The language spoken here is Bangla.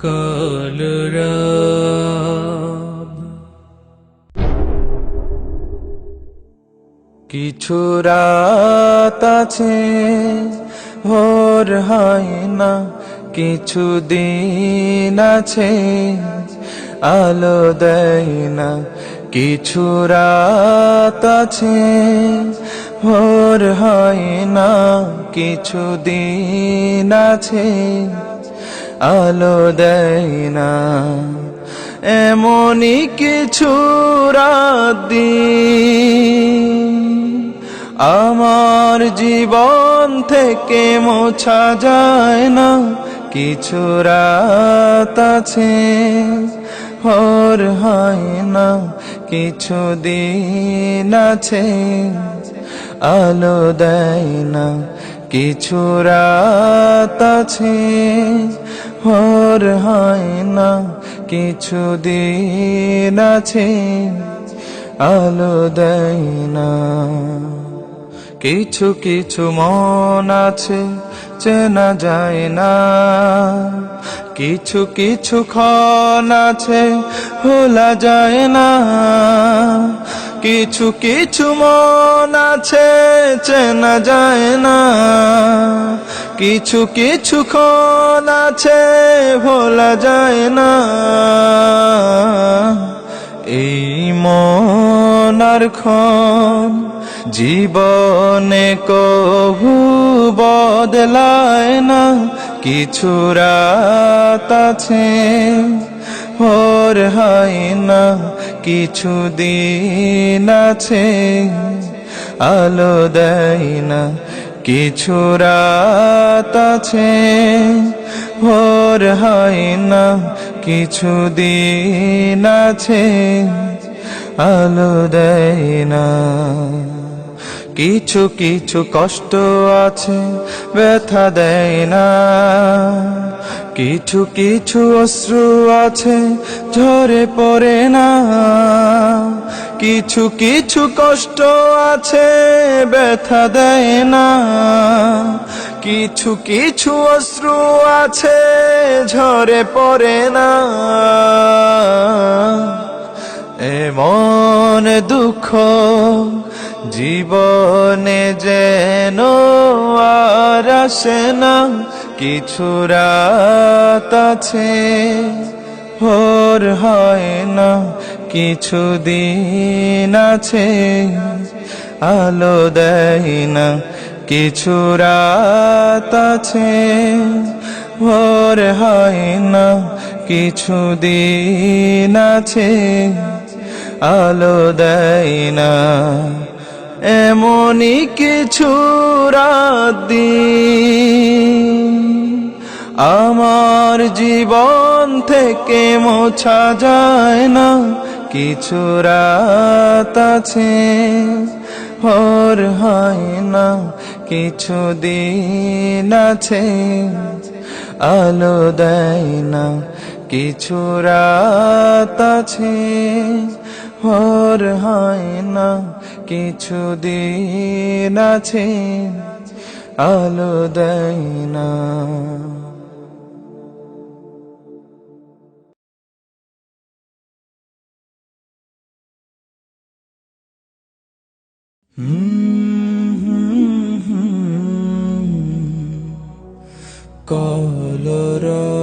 কলরব। কিছু রাত আছে ভোর হয় না, কিছু দিন আছে আলো দেয় না। কিছু রাত আছে ভোর হয় না, কিছু দিন আছে আলো দেয় না। এমনই কিছু রাত দিন আমার জীবন থেকে মোছা যায় না। কিছু রাত আছে ভোর হয় না, কিছু দিন আছে আলো দেয় না। কিছু রাত আছে ভোর হয় না, কিছু দিন আছে আলো দেয় না। কিছু কিছু মন আছে চেনা যায় না, কিছু কিছু ক্ষণ আছে ভোলা যায় না। কিছু কিছু মন আছে চেনা যায় না, কিছু কিছু ক্ষণ আছে ভোলা যায় না। এই মন আর ক্ষণ জীবনে কভু বদলায় না। কিছু রাত আছে ভোর হয় না, কিছু দিন আছে আলো দেয় না। কিছু রাত আছে ভোর হয় না, কিছু দিন আছে আলো দেয় না। কিছু কিছু কষ্ট আছে ব্যথা দেয় না, কিছু কিছু অশ্রু আছে ঝরে পড়ে না। কিছু কিছু কষ্ট আছে ব্যথা দেয় না, কিছু কিছু অশ্রু আছে ঝরে পড়ে না। এমন দুঃখ জীবনে যেন আর আসে না। কিছু রাত আছে ভোর হয় না, কিছু দিন আছে আলো দেয় না। কিছু রাত আছে ভোর হয় না, কিছু দিন আছে আলো দেয় না। এমনই কিছু রাত দিন আমার জীবন থেকে মোছা যায় না। কিছু রাত আছে ভোর হয় না, কিছু দিন আছে আলো দেয় না। কিছু রাত আছে ভোর হয় না, কিছু দিন আছে আলো দেয় না। কলরব।